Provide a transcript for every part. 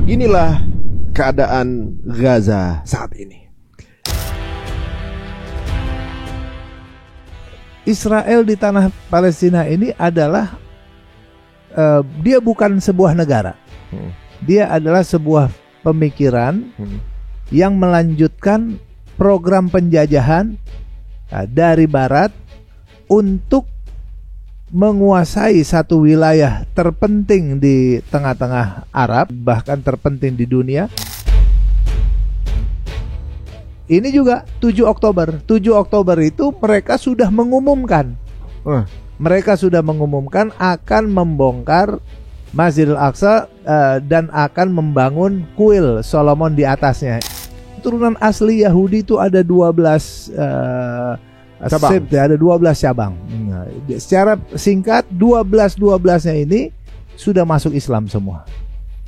Inilah keadaan Gaza saat ini. Israel di tanah Palestina ini adalah dia bukan sebuah negara. Dia adalah sebuah pemikiran yang melanjutkan program penjajahan dari Barat untuk menguasai satu wilayah terpenting di tengah-tengah Arab, bahkan terpenting di dunia. Ini juga 7 Oktober. 7 Oktober itu mereka sudah mengumumkan. Mereka sudah mengumumkan akan membongkar Masjidil Aqsa dan akan membangun kuil Solomon di atasnya. Turunan asli Yahudi itu ada 12 cabang. Ada 12 cabang. Nah, secara singkat 12-12-nya ini sudah masuk Islam semua.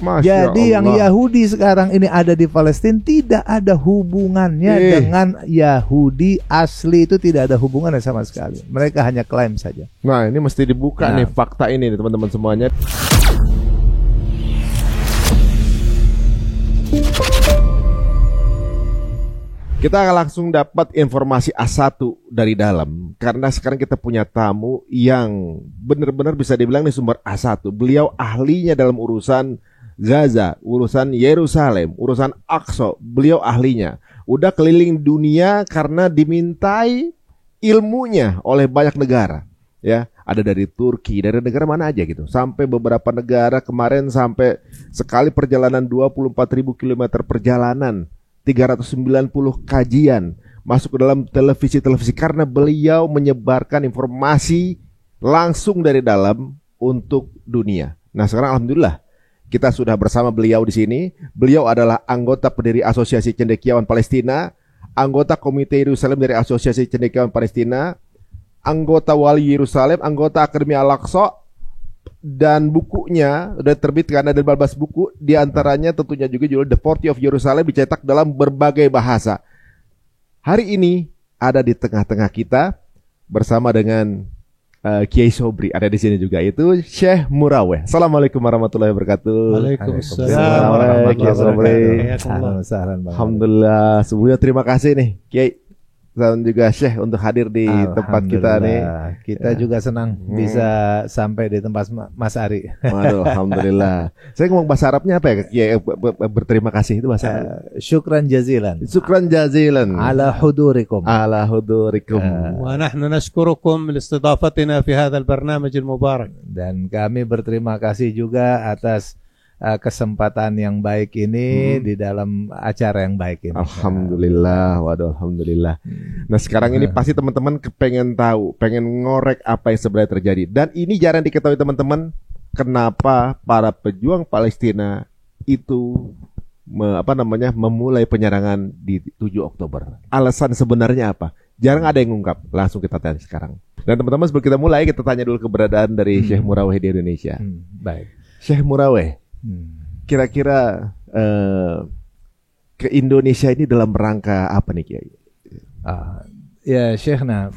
Masya Jadi Allah. Yang Yahudi sekarang ini ada di Palestina tidak ada hubungannya dengan Yahudi asli, itu tidak ada hubungannya sama sekali. Mereka hanya klaim saja. Nah, ini mesti dibuka nih fakta ini nih, teman-teman semuanya. Kita akan langsung dapat informasi A1 dari dalam, karena sekarang kita punya tamu yang benar-benar bisa dibilang nih sumber A1. Beliau ahlinya dalam urusan Gaza, urusan Yerusalem, urusan Aqsa. Beliau ahlinya. Udah keliling dunia karena dimintai ilmunya oleh banyak negara. Ya, ada dari Turki, dari negara mana aja gitu. Sampai beberapa negara kemarin, sampai sekali perjalanan 24.000 km perjalanan. 390 kajian masuk ke dalam televisi-televisi karena beliau menyebarkan informasi langsung dari dalam untuk dunia. Nah, sekarang alhamdulillah kita sudah bersama beliau di sini. Beliau adalah anggota pendiri Asosiasi Cendekiawan Palestina, anggota Komite Yerusalem dari Asosiasi Cendekiawan Palestina, anggota Wali Yerusalem, anggota Akademi Al-Aqsa. Dan bukunya udah terbit karena ada 12 buku, di antaranya tentunya juga judul The 40 of Jerusalem, dicetak dalam berbagai bahasa. Hari ini ada di tengah-tengah kita bersama dengan Kiai Sobri, ada di sini juga, itu Syekh Muraweh. Assalamualaikum warahmatullahi wabarakatuh. Waalaikumsalam warahmatullahi wabarakatuh. Alhamdulillah, sebelumnya terima kasih nih Kiai dan juga Syekh untuk hadir di tempat kita nih. Kita juga senang bisa sampai di tempat Mas Ari. Waduh, alhamdulillah. Saya ngomong bahasa Arabnya apa ya? Berterima kasih itu bahasa Arab. Syukran jazilan. Syukran jazilan. Ala hudurikum. Ala hudurikum. Wa nahnu nashkurukum liistidafatina fi hadzal barnamij al-mubarak. Dan kami berterima kasih juga atas kesempatan yang baik ini di dalam acara yang baik ini. Alhamdulillah, waduh, alhamdulillah. Nah, sekarang ini pasti teman-teman kepengen tahu, pengen ngorek apa yang sebenarnya terjadi. Dan ini jarang diketahui teman-teman, kenapa para pejuang Palestina itu memulai penyerangan di 7 Oktober. Alasan sebenarnya apa? Jarang ada yang ngungkap. Langsung kita tanya sekarang. Dan teman-teman, sebelum kita mulai, kita tanya dulu keberadaan dari Syekh Muraweh di Indonesia. Baik. Syekh Muraweh, kira-kira ke Indonesia ini dalam rangka apa nih Kiai? Ya Syekhna,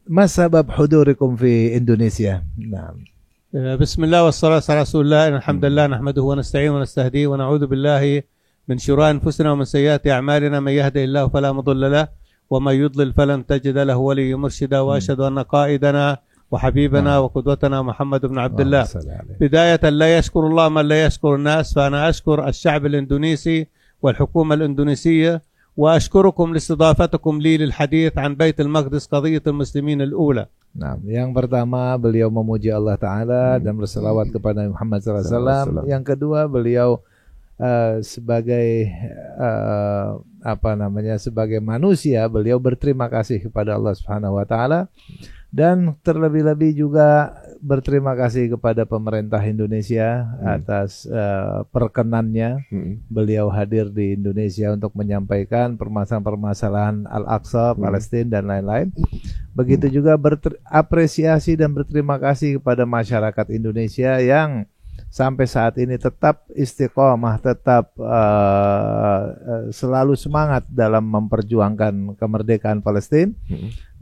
ma sabab hudurikum fi Indonesia? بسم الله والصلاة على رسول الله. الحمد لله نحمده ونستعين ونستهديه ونعوذ بالله من شرور أنفسنا ومن سيئات أعمالنا. من يهده الله فلا مضل له ومن يضلل فلن تجد له وليا مرشدا. وأشهد أن قائدنا وحبيبنا وقدوتنا محمد بن عبد الله. بداية لا يشكر الله من لا يشكر الناس، فأنا أشكر الشعب الإندونيسي والحكومة الإندونيسية، وأشكركم لاستضافتكم لي للحديث عن بيت المقدس قضية المسلمين الأولى. Nah, yang pertama beliau memuji Allah Ta'ala dan berselawat kepada Muhammad SAW. Yang kedua beliau sebagai sebagai manusia beliau berterima kasih kepada Allah Subhanahu Wa Ta'ala. Dan terlebih-lebih juga berterima kasih kepada pemerintah Indonesia atas perkenannya beliau hadir di Indonesia untuk menyampaikan permasalahan-permasalahan Al-Aqsa, Palestina dan lain-lain. Begitu juga apresiasi dan berterima kasih kepada masyarakat Indonesia yang sampai saat ini tetap istiqomah, tetap selalu semangat dalam memperjuangkan kemerdekaan Palestina.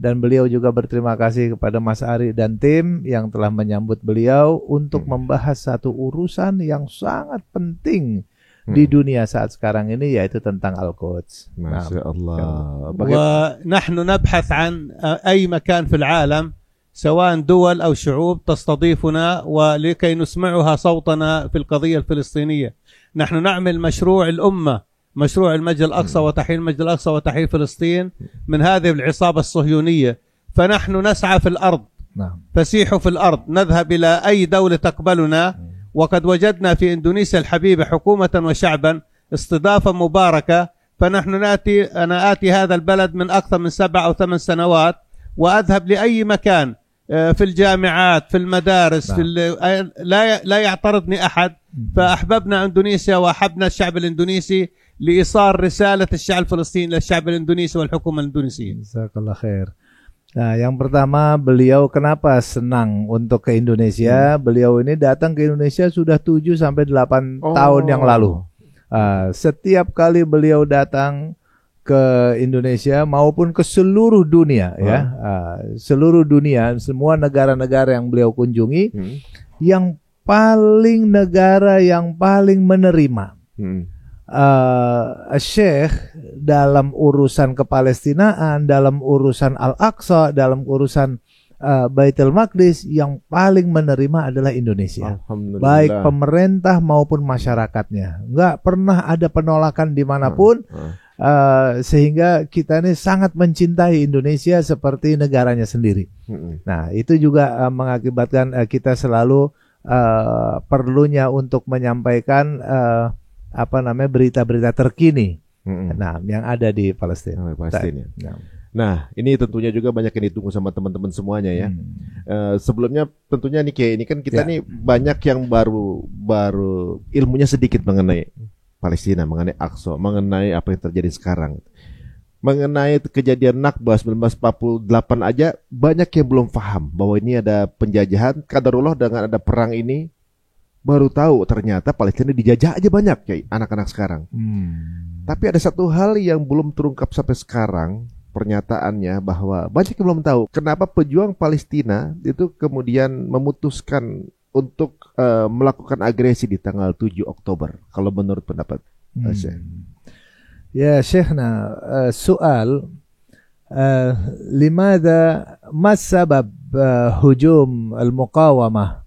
Dan beliau juga berterima kasih kepada Mas Ari dan tim yang telah menyambut beliau untuk membahas satu urusan yang sangat penting di dunia saat sekarang ini, yaitu tentang Al-Quds. Masya Allah. ونحن نبحث عن أي مكان في العالم سواء دول أو شعوب تستضيفنا ولكي نسمعها صوتنا في القضية الفلسطينية. نحن نعمل مشروع الأمة، مشروع المسجد الأقصى وتحرير المسجد الأقصى وتحرير فلسطين من هذه العصابة الصهيونية. فنحن نسعى في الأرض، فسيحوا في الأرض، نذهب إلى أي دولة تقبلنا. وقد وجدنا في إندونيسيا الحبيبة حكومة وشعبا استضافة مباركة. فنحن أنا آتي هذا البلد من أكثر من 7 أو 8 سنوات، وأذهب لأي مكان في الجامعات، في المدارس، لا يعترضني أحد. فأحببنا إندونيسيا وأحبنا الشعب الإندونيسي لإيصال رسالة الشعب الفلسطيني للشعب الإندونيسي والحكومة الإندونيسية. Jazakallah khair. Nah, yang pertama, beliau kenapa senang untuk ke Indonesia? Beliau ini datang ke Indonesia sudah 7 sampai 8 tahun yang lalu. Setiap kali beliau datang ke Indonesia maupun ke seluruh dunia, seluruh dunia, semua negara-negara yang beliau kunjungi, negara yang paling menerima Syekh dalam urusan kepalestinaan, dalam urusan Al-Aqsa, dalam urusan Baitul Maqdis, yang paling menerima adalah Indonesia. Baik pemerintah maupun masyarakatnya. Nggak pernah ada penolakan dimanapun. Sehingga kita ini sangat mencintai Indonesia seperti negaranya sendiri. Nah, itu juga mengakibatkan kita selalu perlunya untuk menyampaikan berita-berita terkini yang ada di Palestina. Nah, ini tentunya juga banyak yang ditunggu sama teman-teman semuanya ya. Sebelumnya tentunya nih kayak ini kan kita nih banyak yang baru ilmunya sedikit mengenai Palestina, mengenai Aqsa, mengenai apa yang terjadi sekarang. Mengenai kejadian Nakba 1948 aja banyak yang belum paham bahwa ini ada penjajahan. Qadarullah dengan ada perang ini baru tahu ternyata Palestina dijajah aja banyak kayak anak-anak sekarang. Tapi ada satu hal yang belum terungkap sampai sekarang, pernyataannya bahwa banyak yang belum tahu kenapa pejuang Palestina itu kemudian memutuskan untuk melakukan agresi di tanggal 7 Oktober kalau menurut pendapat Syekh. Ya Syekhna, soal لماذا ما السبب هجوم المقاومة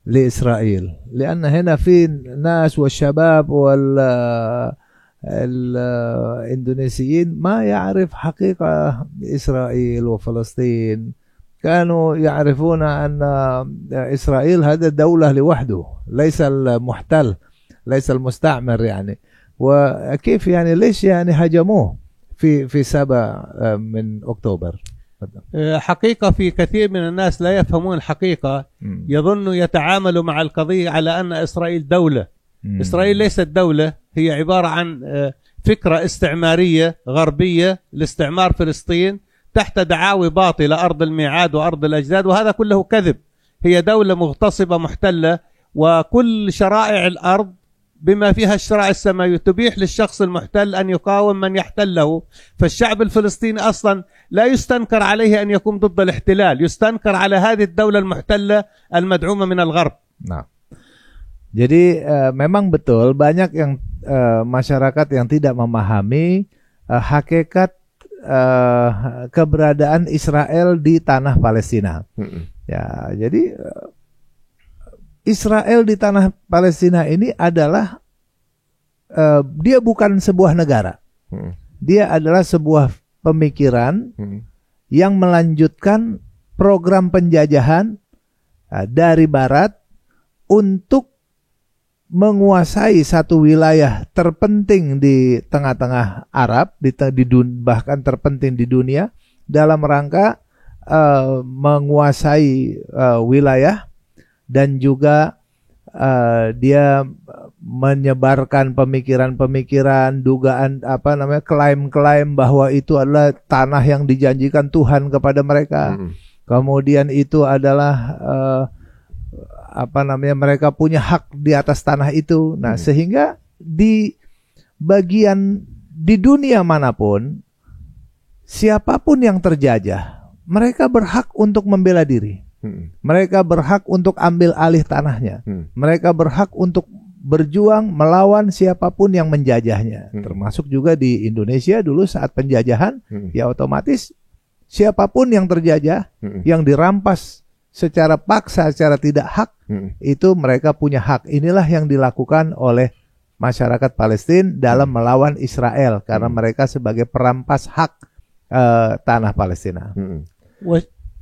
لإسرائيل؟ لأن هنا في ناس والشباب والإندونيسيين ما يعرف حقيقة إسرائيل وفلسطين. كانوا يعرفون أن إسرائيل هذا دولة لوحده، ليس المحتل، ليس المستعمر يعني. وكيف يعني ليش يعني هجموه في 7 من أكتوبر؟ حقيقة في كثير من الناس لا يفهمون الحقيقة، يظنوا يتعاملوا مع القضية على أن إسرائيل دولة. إسرائيل ليست دولة، هي عبارة عن فكرة استعمارية غربية لاستعمار فلسطين تحت دعاوي باطلة، أرض الميعاد وأرض الأجداد، وهذا كله كذب. هي دولة مغتصبة محتلة، وكل شرائع الأرض بما فيها الشرائع السماوية تبيح للشخص المحتل أن يقاوم من يحتله. فالشعب الفلسطيني أصلا لا يستنكر عليه أن يكون ضد الاحتلال، يستنكر على هذه الدولة المحتلة المدعومة من الغرب. Nah, jadi memang betul banyak yang masyarakat yang tidak memahami hakikat keberadaan Israel di tanah Palestina. Ya, jadi Israel di tanah Palestina ini adalah dia bukan sebuah negara. Dia adalah sebuah pemikiran yang melanjutkan program penjajahan dari barat untuk menguasai satu wilayah terpenting di tengah-tengah Arab, bahkan terpenting di dunia, dalam rangka menguasai wilayah. Dan juga dia menyebarkan pemikiran-pemikiran, dugaan klaim-klaim bahwa itu adalah tanah yang dijanjikan Tuhan kepada mereka. Kemudian itu adalah mereka punya hak di atas tanah itu. Nah, sehingga di dunia manapun, siapapun yang terjajah, mereka berhak untuk membela diri. Mereka berhak untuk ambil alih tanahnya. Mereka berhak untuk berjuang melawan siapapun yang menjajahnya. Termasuk juga di Indonesia dulu saat penjajahan, ya otomatis siapapun yang terjajah, yang dirampas secara paksa, secara tidak hak, itu mereka punya hak. Inilah yang dilakukan oleh masyarakat Palestina dalam melawan Israel, karena mereka sebagai perampas hak tanah Palestina.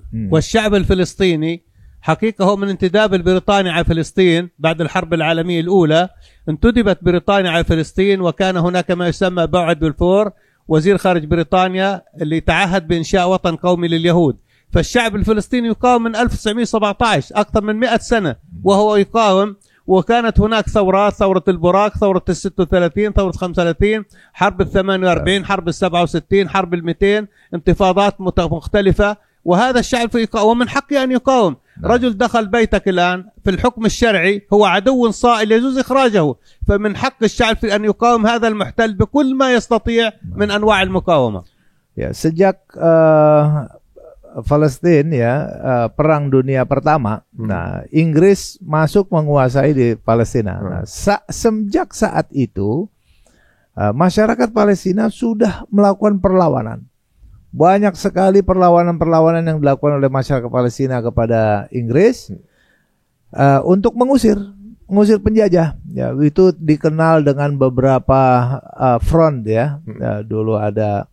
والشعب الفلسطيني حقيقة هو من انتداب البريطاني على فلسطين بعد الحرب العالمية الأولى. انتدبت بريطانيا على فلسطين، وكان هناك ما يسمى بعد بلفور وزير خارج بريطانيا اللي تعهد بإنشاء وطن قومي لليهود. فالشعب الفلسطيني يقاوم من 1917 أكثر من 100 سنة وهو يقاوم، وكانت هناك ثورات، ثورة البراق، ثورة 36، ثورة 35، حرب 48، حرب 67، حرب 200، انتفاضات مختلفة. وهذا الشعب ومن حقه أن يقاوم. رجل دخل بيتك الآن في الحكم الشرعي هو عدو صائل يجوز إخراجه، فمن حق الشعب أن يقاوم هذا المحتل بكل ما يستطيع من أنواع المقاومة. Ya, sejak Palestina perang dunia pertama, nah Inggris masuk menguasai di Palestina. Nah, sejak saat itu masyarakat Palestina sudah melakukan perlawanan. Banyak sekali perlawanan-perlawanan yang dilakukan oleh masyarakat Palestina kepada Inggris untuk mengusir penjajah. Ya, itu dikenal dengan beberapa front ya. Dulu ada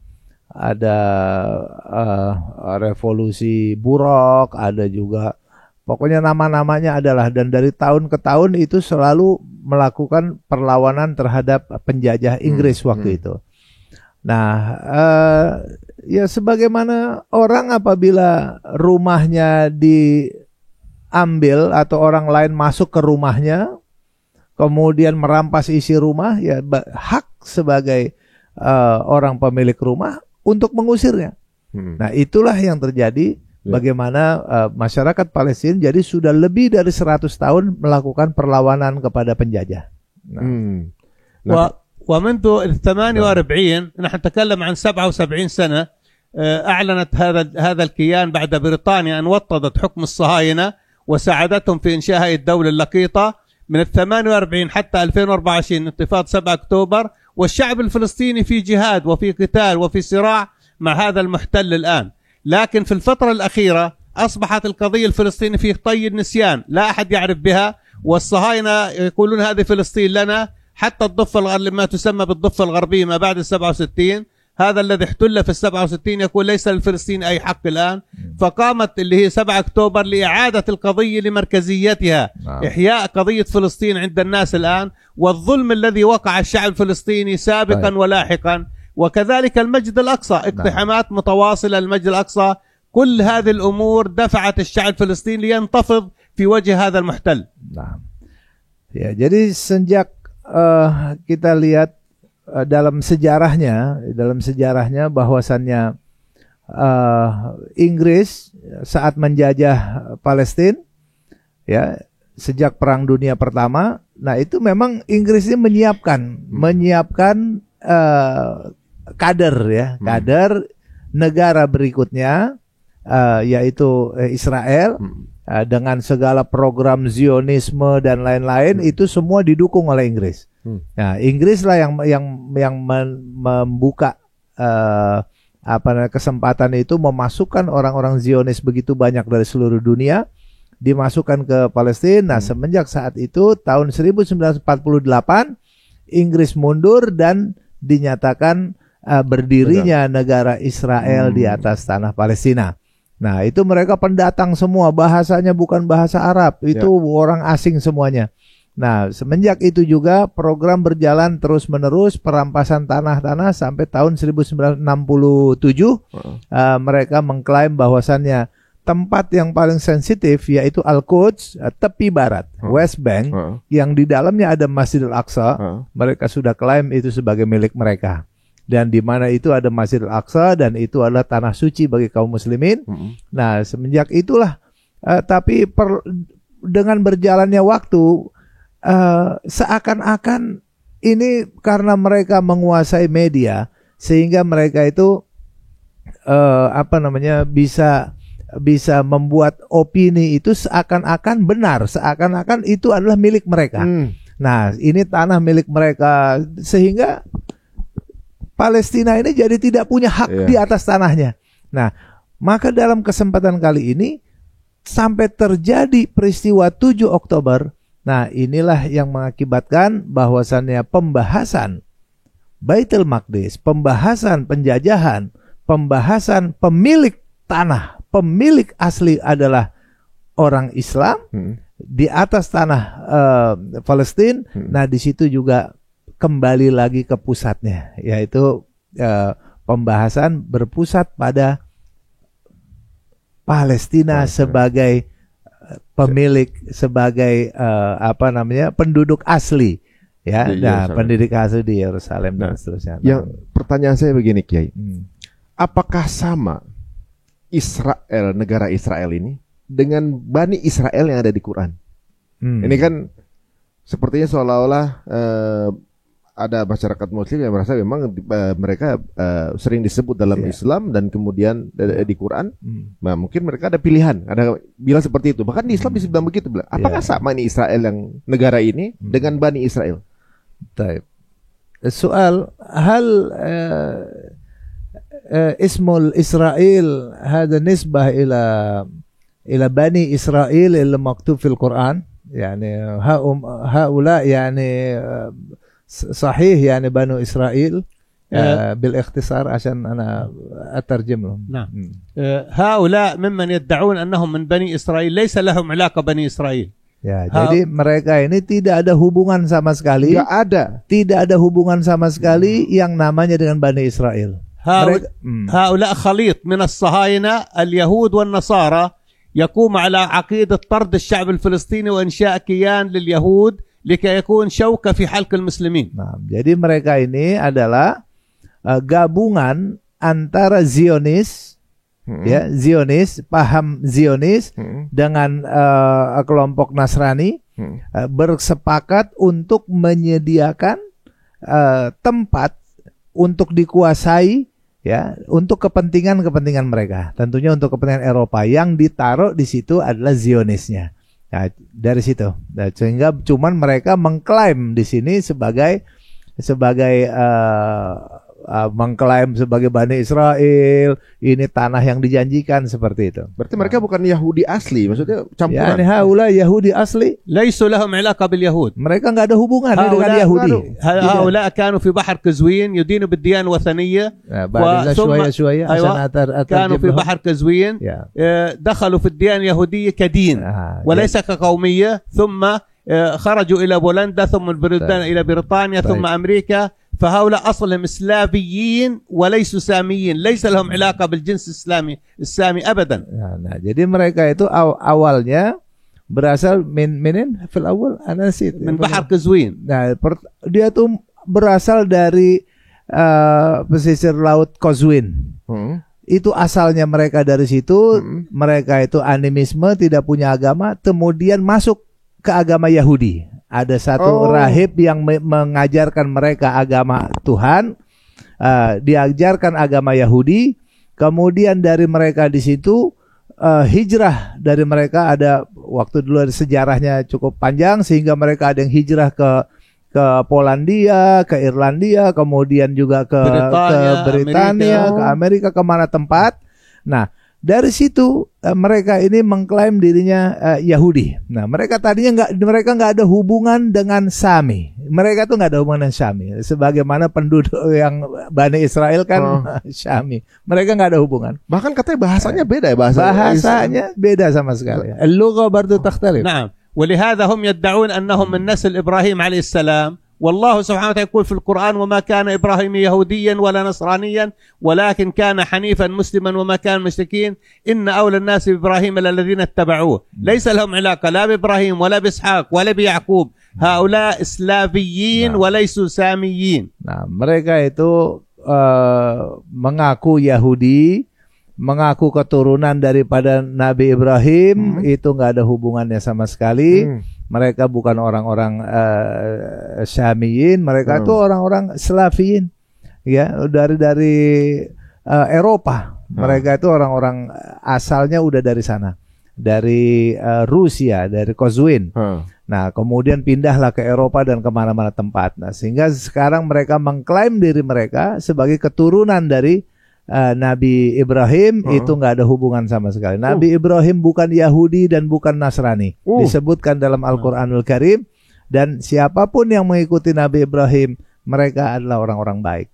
revolusi Burok, ada juga pokoknya nama-namanya adalah, dan dari tahun ke tahun itu selalu melakukan perlawanan terhadap penjajah Inggris waktu itu. Nah, ya sebagaimana orang apabila rumahnya diambil atau orang lain masuk ke rumahnya, kemudian merampas isi rumah, ya hak sebagai orang pemilik rumah untuk mengusirnya. Nah, itulah yang terjadi. Bagaimana masyarakat Palestina jadi sudah lebih dari 100 tahun melakukan perlawanan kepada penjajah. ومنذ 48 نحن نتكلم عن 77 سنة أعلنت هذا الكيان بعد بريطانيا أن وطدت حكم الصهاينة وساعدتهم في إنشاء الدولة اللقيطة. من 48 حتى 2024 انتفاضة 7 أكتوبر، والشعب الفلسطيني في جهاد وفي قتال وفي صراع مع هذا المحتل الآن. لكن في الفترة الأخيرة أصبحت القضية الفلسطينية في طي النسيان، لا أحد يعرف بها، والصهاينة يقولون هذه فلسطين لنا. حتى الضفة ما تسمى بالضفة الغربية ما بعد 67، هذا الذي احتل في 67 يقول ليس للفلسطين أي حق الآن. فقامت اللي هي 7 أكتوبر لإعادة القضية لمركزيتها، إحياء قضية فلسطين عند الناس الآن، والظلم الذي وقع الشعب الفلسطيني سابقا ولاحقا، وكذلك المسجد الأقصى، اقتحامات متواصلة للمسجد الأقصى. كل هذه الأمور دفعت الشعب الفلسطيني لينتفض في وجه هذا المحتل. Ya, jadi sejak kita lihat dalam sejarahnya bahwasannya Inggris saat menjajah Palestina, ya sejak Perang Dunia Pertama, nah itu memang Inggris ini menyiapkan kader negara berikutnya, yaitu Israel. Dengan segala program Zionisme dan lain-lain, itu semua didukung oleh Inggris. Nah, Inggris lah yang membuka kesempatan itu, memasukkan orang-orang Zionis begitu banyak dari seluruh dunia, dimasukkan ke Palestina. Nah, semenjak saat itu tahun 1948 Inggris mundur dan dinyatakan berdirinya negara Israel di atas tanah Palestina. Nah, itu mereka pendatang semua, bahasanya bukan bahasa Arab, itu orang asing semuanya. Nah, semenjak itu juga program berjalan terus-menerus, perampasan tanah-tanah sampai tahun 1967 mereka mengklaim bahwasannya tempat yang paling sensitif yaitu Al-Quds, tepi barat, West Bank, yang di dalamnya ada Masjidil Aqsa, mereka sudah klaim itu sebagai milik mereka. Dan di mana itu ada Masjidil Aqsa, dan itu adalah tanah suci bagi kaum muslimin. Nah, semenjak itulah tapi dengan berjalannya waktu seakan-akan ini karena mereka menguasai media sehingga mereka itu bisa membuat opini itu seakan-akan benar, seakan-akan itu adalah milik mereka. Nah, ini tanah milik mereka sehingga Palestina ini jadi tidak punya hak di atas tanahnya. Nah, maka dalam kesempatan kali ini sampai terjadi peristiwa 7 Oktober. Nah, inilah yang mengakibatkan bahwasannya pembahasan Baitul Maqdis, pembahasan penjajahan, pembahasan pemilik tanah, pemilik asli adalah orang Islam di atas tanah Palestina. Nah, di situ juga kembali lagi ke pusatnya, yaitu pembahasan berpusat pada Palestina sebagai pemilik, sebagai penduduk asli, ya, nah, penduduk asli di Yerusalem dan seterusnya. Yang pertanyaan saya begini, Kiai, apakah sama Israel, negara Israel ini dengan Bani Israel yang ada di Quran? Ini kan sepertinya seolah-olah ada masyarakat Muslim yang merasa memang mereka sering disebut dalam Islam dan kemudian di Quran. Nah, mungkin mereka ada pilihan, ada bilang seperti itu. Bahkan di Islam bisa bilang begitu. Apakah sama ini Israel yang negara ini dengan Bani Israel? Baik. Soal hal ismul Israel hada nisbah ila Bani Israel ila maktub fil Quran. Yani haula yani صحيح يعني بنو إسرائيل بالاختصار عشان أنا أترجم لهم. نعم. هؤلاء ممن يدعون أنهم من بني إسرائيل ليس لهم علاقة بني إسرائيل. Ya, jadi mereka ini tidak ada hubungan sama sekali. Tidak ada hubungan sama sekali yang namanya dengan Bani Israel. هؤلاء خليط من الصهاينة اليهود والنصارى يقوم على عقيدة طرد الشعب الفلسطيني وإنشاء كيان لليهود لكي يكون شوكة في حلق المسلمين. Nah, jadi mereka ini adalah gabungan antara Zionis, ya, Zionis, paham Zionis dengan kelompok Nasrani bersepakat untuk menyediakan tempat untuk dikuasai, ya, untuk kepentingan mereka. Tentunya untuk kepentingan Eropa, yang ditaruh di situ adalah Zionisnya. Nah, dari situ, nah, sehingga cuman mereka mengklaim di sini sebagai mengklaim sebagai Bani Israel, ini tanah yang dijanjikan, seperti itu. Berarti mereka bukan Yahudi asli, maksudnya campuran. Yani haula Yahudi asli. ليسوا لهم علاقة باليهود. Mereka nggak ada hubungan dengan Yahudi. هؤلاء كانوا في بحر قزوين يدينوا بالديانة الوثنية. شوية عشان كانوا في بحر قزوين دخلوا في الديانة اليهودية كدين وليس كقومية، ثم خرجوا إلى بولندا، ثم إلى بريطانيا، ثم أمريكا. فهؤلاء أصلهم إسلاميين وليسوا ساميين، ليس لهم علاقة بالجنس السامي أبدا. Nah, jadi mereka itu awalnya berasal minin fil awal ana nasit min Bahar Qazwin. Nah, dia tuh berasal dari pesisir laut Qazwin. Itu asalnya mereka dari situ. Mereka itu animisme, tidak punya agama, kemudian masuk ke agama Yahudi. Ada satu rahib yang mengajarkan mereka agama Tuhan, diajarkan agama Yahudi. Kemudian dari mereka di situ hijrah dari mereka, ada waktu dulu ada sejarahnya cukup panjang, sehingga mereka ada yang hijrah ke Polandia, ke Irlandia, kemudian juga ke Britania, ke Amerika, kemana tempat. Nah, dari situ mereka ini mengklaim dirinya Yahudi. Nah, mereka tadinya nggak ada hubungan dengan Sami. Mereka tuh nggak ada hubungan dengan Sami. Sebagaimana penduduk yang Bani Israel kan Sami. Mereka nggak ada hubungan. Bahkan katanya bahasanya beda ya, bahasanya beda sama sekali. Al-lugha bardu takhtalif. Naam. ولهذا هم يدعون أنهم من نسل إبراهيم عليه السلام، والله سبحانه وتعالى يقول في القرآن: وما كان إبراهيم يهوديا ولا نصرانيا ولكن كان حنيفا مسلما وما كان مشركين إن أولى الناس بإبراهيم الذين اتبعوه. ليس لهم علاقة لا بإبراهيم ولا بإسحاق ولا بيعقوب. هؤلاء إسلافيين وليسوا ساميين. Nah, mereka itu mengaku Yahudi, mengaku keturunan daripada Nabi Ibrahim, itu nggak ada hubungannya sama sekali. Mereka bukan orang-orang Syamiyin, mereka itu orang-orang Slaviyin, ya, dari Eropa. Mereka itu orang-orang asalnya udah dari sana, dari Rusia, dari Kozwin. Nah, kemudian pindahlah ke Eropa dan kemana-mana tempat. Nah, sehingga sekarang mereka mengklaim diri mereka sebagai keturunan dari Nabi Ibrahim. Itu nggak ada hubungan sama sekali. Nabi Ibrahim bukan Yahudi dan bukan Nasrani. Disebutkan dalam Al-Quranul Karim. Dan siapapun yang mengikuti Nabi Ibrahim, mereka adalah orang-orang baik.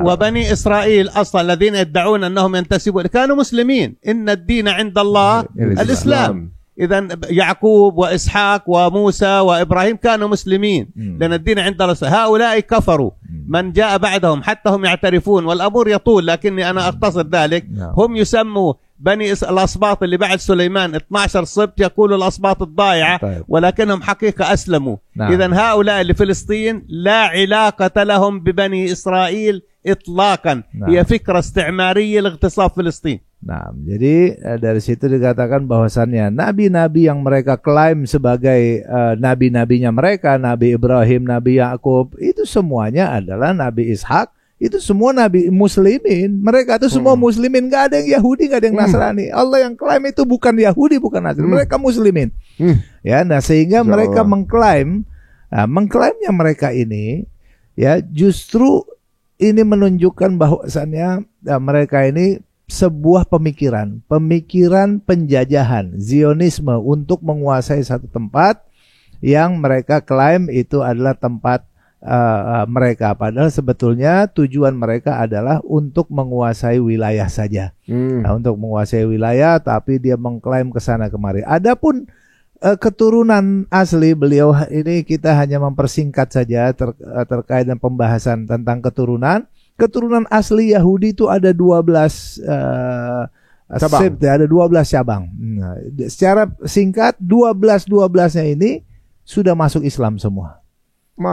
وبني إسرائيل أصلا الذين يدعون أنهم ينتسبون كانوا مسلمين. إن الدين عند الله الإسلام. إذن يعقوب وإسحاق وموسى وإبراهيم كانوا مسلمين لأن الدين عند الله. هؤلاء كفروا من جاء بعدهم حتى هم يعترفون والأمر يطول لكني أنا أختصر ذلك. هم يسموا بني الأسباط اللي بعد سليمان 12 سبط يقولوا الأسباط الضائعة ولكنهم حقيقة أسلموا. إذن هؤلاء اللي فلسطين لا علاقة لهم ببني إسرائيل إطلاقا. هي فكرة استعمارية لاغتصاب فلسطين. Nah, jadi dari situ dikatakan bahwasannya nabi-nabi yang mereka klaim sebagai nabi-nabinya mereka, Nabi Ibrahim, Nabi Yakub, itu semuanya adalah Nabi Ishak, itu semua nabi muslimin. Mereka itu semua muslimin, nggak ada yang Yahudi, nggak ada yang Nasrani. Allah yang klaim itu bukan Yahudi, bukan Nasrani, mereka muslimin. Ya, nah sehingga mereka mengklaimnya mereka ini, ya justru ini menunjukkan bahwasannya mereka ini sebuah pemikiran penjajahan Zionisme untuk menguasai satu tempat yang mereka klaim itu adalah tempat mereka, padahal sebetulnya tujuan mereka adalah untuk menguasai wilayah saja. Nah, untuk menguasai wilayah, tapi dia mengklaim ke sana kemari. Adapun keturunan asli beliau ini kita hanya mempersingkat saja terkait dengan pembahasan tentang keturunan. Keturunan asli Yahudi itu ada 12 cabang. Ada 12 cabang. Nah, secara singkat 12-12-nya ini sudah masuk Islam semua.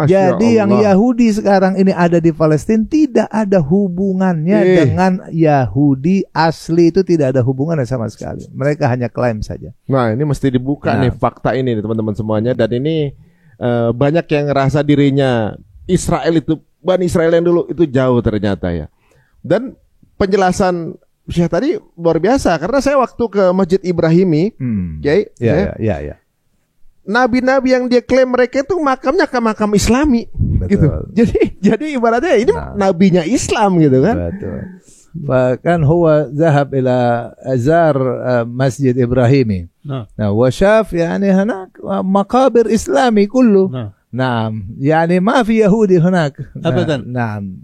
Jadi yang Yahudi sekarang ini ada di Palestina tidak ada hubungannya dengan Yahudi asli, itu tidak ada hubungannya sama sekali. Mereka hanya klaim saja. Nah, ini mesti dibuka nih fakta ini teman-teman semuanya, dan ini banyak yang ngerasa dirinya Israel itu Bani Israel yang dulu itu jauh ternyata ya. Dan penjelasan Syekh tadi luar biasa, karena saya waktu ke Masjid Ibrahimi, nabi-nabi yang dia klaim mereka itu makamnya ke makam Islami. Betul. Gitu. Jadi ibaratnya ini nabinya Islam gitu kan. Betul. Bahkan huwa zahab ila azar Masjid Ibrahimi. Nah, wa syaf yani hanak maqabir Islami kullu. نعم يعني ما في يهودي هناك أبدا. نعم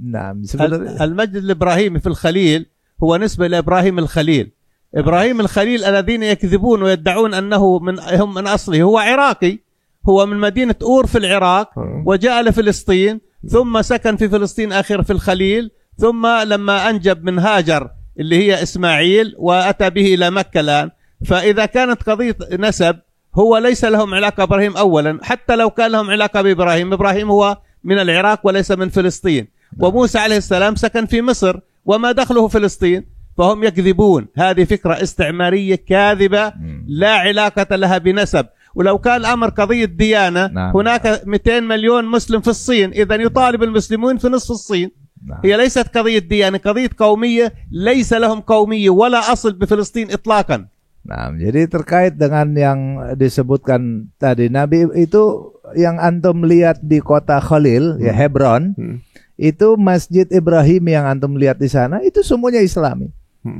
المسجد الإبراهيمي في الخليل هو نسبة لإبراهيم الخليل. إبراهيم الخليل الذين يكذبون ويدعون أنه هم من أصله هو عراقي، هو من مدينة أور في العراق وجاء لفلسطين ثم سكن في فلسطين آخر في الخليل، ثم لما أنجب من هاجر اللي هي إسماعيل وأتى به إلى مكة الآن. فإذا كانت قضية نسب هو ليس لهم علاقة بإبراهيم أولا، حتى لو كان لهم علاقة بإبراهيم، إبراهيم هو من العراق وليس من فلسطين. وموسى عليه السلام سكن في مصر وما دخله فلسطين، فهم يكذبون. هذه فكرة استعمارية كاذبة لا علاقة لها بنسب. ولو كان الأمر قضية ديانة هناك 200 مليون مسلم في الصين، إذن يطالب المسلمون في نصف الصين. هي ليست قضية ديانة، قضية قومية، ليس لهم قومية ولا أصل بفلسطين إطلاقا. Nah, jadi terkait dengan yang disebutkan tadi, Nabi itu yang antum lihat di kota Khalil, ya Hebron, itu Masjid Ibrahim yang antum lihat di sana, itu semuanya Islami.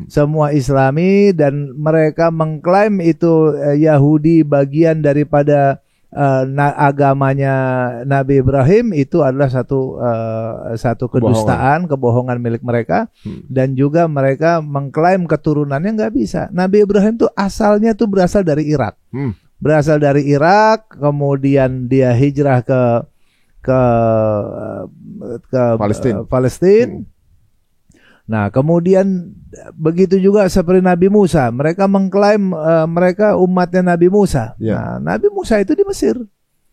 Semua Islami, dan mereka mengklaim itu Yahudi bagian daripada agamanya Nabi Ibrahim. Itu adalah satu kedustaan, kebohongan milik mereka. Dan juga mereka mengklaim keturunannya nggak bisa. Nabi Ibrahim tuh asalnya tuh berasal dari Irak. Berasal dari Irak, kemudian dia hijrah ke Palestina. Nah, kemudian begitu juga seperti Nabi Musa. Mereka mengklaim mereka umatnya Nabi Musa. Nah, Nabi Musa itu di Mesir.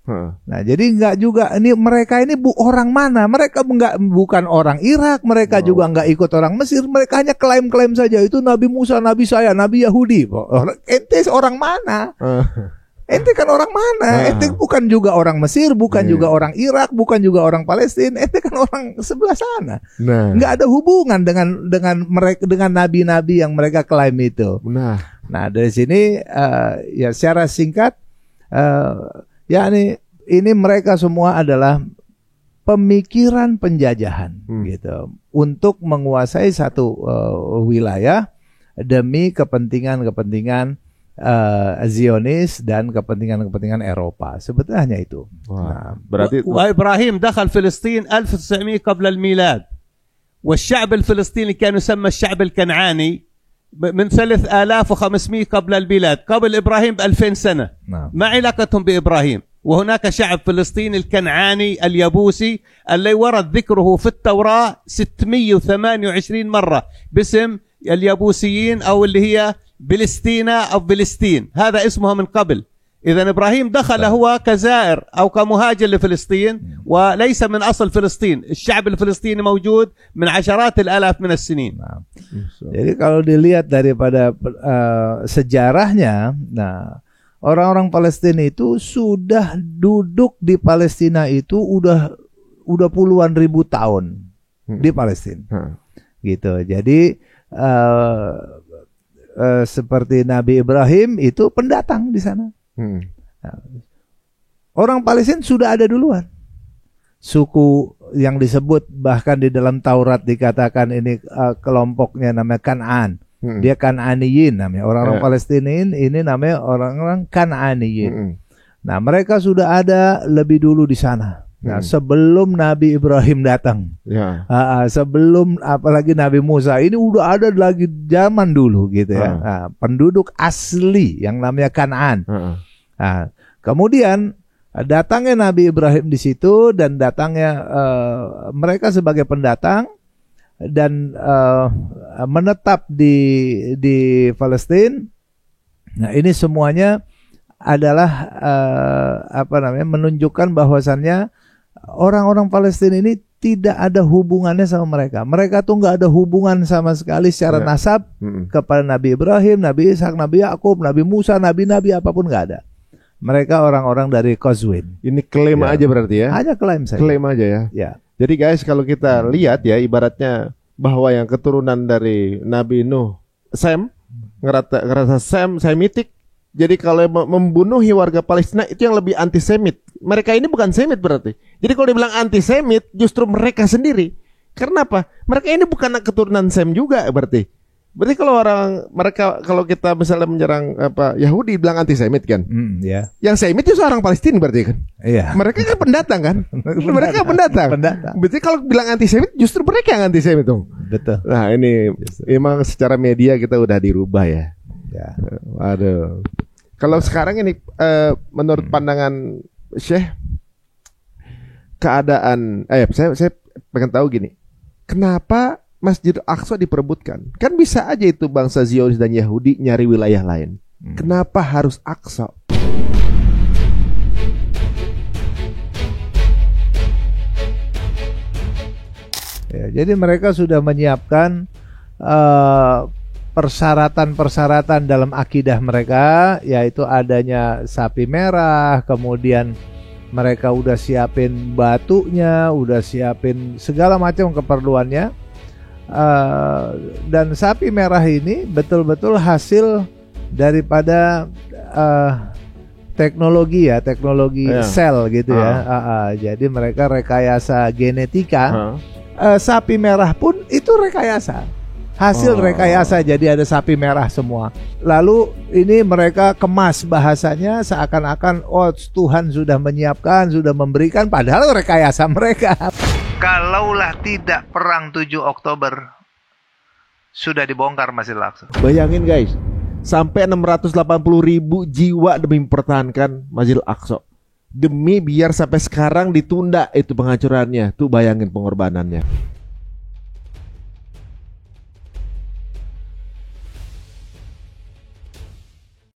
Nah, jadi nggak juga ini mereka ini orang mana? Mereka bukan orang Irak, mereka juga nggak ikut orang Mesir, mereka hanya klaim-klaim saja itu Nabi Musa, Nabi saya, Nabi Yahudi. Ente orang mana? Ente kan orang mana? Ente bukan juga orang Mesir, bukan juga orang Irak, bukan juga orang Palestina. Ente kan orang sebelah sana. Nggak ada hubungan dengan mereka, dengan nabi-nabi yang mereka klaim itu. Nah, dari sini ya secara singkat. Ini mereka semua adalah pemikiran penjajahan gitu untuk menguasai satu wilayah demi kepentingan Zionis dan kepentingan Eropa. Sebetulnya hanya itu. berarti Ibrahim دخل فلسطين 1900 قبل الميلاد والشعب الفلسطيني كان يسمى الشعب الكنعاني من 3500 قبل الميلاد قبل إبراهيم ب2000 سنة. ما علاقتهم بإبراهيم؟ وهناك شعب فلسطيني الكنعاني اليبوسي اللي ورد ذكره في التوراة 628 مرة باسم اليبوسيين أو اللي هي فلسطينة أو فلسطين، هذا اسمها من قبل. إذا إبراهيم دخل هو كزائر أو كمهاجر لفلسطين وليس من أصل فلسطين. الشعب الفلسطيني موجود من عشرات الآلاف من السنين. Jadi kalau dilihat daripada sejarahnya, nah orang-orang Palestina itu sudah duduk di Palestina itu udah puluhan ribu tahun di Palestina, gitu. Jadi seperti Nabi Ibrahim itu pendatang di sana. Nah, orang Palestina sudah ada duluan. Suku yang disebut bahkan di dalam Taurat dikatakan ini kelompoknya namanya Kan'an. Dia Kan'aniyin namanya. Orang-orang Palestina ini namanya orang-orang Kan'aniyin. Nah, mereka sudah ada lebih dulu di sana. Nah, sebelum Nabi Ibrahim datang. Sebelum apalagi Nabi Musa, ini udah ada lagi zaman dulu gitu ya. Nah, penduduk asli yang namanya Kan'an. Nah, kemudian datangnya Nabi Ibrahim di situ dan datangnya mereka sebagai pendatang dan menetap di Palestina. Nah, ini semuanya adalah menunjukkan bahwasannya orang-orang Palestina ini tidak ada hubungannya sama mereka. Mereka tuh nggak ada hubungan sama sekali secara nasab kepada Nabi Ibrahim, Nabi Ishak, Nabi Yakub, Nabi Musa, nabi-nabi apapun nggak ada. Mereka orang-orang dari Qazwin. Ini klaim aja berarti ya? Hanya klaim saja. Klaim aja ya. Jadi guys, kalau kita lihat ya, ibaratnya bahwa yang keturunan dari Nabi Nuh, Sem, ngerasa Semitik. Jadi kalau membunuhi warga Palestina itu yang lebih antisemit. Mereka ini bukan Semit berarti. Jadi kalau dibilang antisemit, justru mereka sendiri. Karena apa? Mereka ini bukan keturunan Sem juga berarti. Berarti kalau kita misalnya menyerang Yahudi bilang antisemit kan? Yang Semit itu orang Palestina berarti kan? Iya. Mereka kan pendatang kan? Mereka pendatang. Berarti kalau bilang antisemit justru mereka yang antisemit dong. Betul. Nah, ini emang secara media kita udah dirubah ya. Waduh. Kalau sekarang ini menurut pandangan Syekh, keadaan saya pengen tahu gini. Kenapa Masjid Al-Aqsa diperebutkan? Kan bisa aja itu bangsa Zionis dan Yahudi nyari wilayah lain. Kenapa harus Aqsa? Ya, jadi mereka sudah menyiapkan persyaratan-persyaratan dalam akidah mereka, yaitu adanya sapi merah, kemudian mereka udah siapin batunya, udah siapin segala macam keperluannya. Dan sapi merah ini betul-betul hasil daripada teknologi sel gitu ya. Jadi mereka rekayasa genetika. Sapi merah pun itu rekayasa. Hasil rekayasa, jadi ada sapi merah semua. Lalu ini mereka kemas bahasanya seakan-akan Tuhan sudah menyiapkan, sudah memberikan, padahal rekayasa mereka. Kalaulah tidak perang 7 Oktober sudah dibongkar Masjid Al-Aqsa. Bayangin guys, sampai 680.000 jiwa demi mempertahankan Masjid Al-Aqsa. Demi biar sampai sekarang ditunda itu penghancurannya. Tuh bayangin pengorbanannya.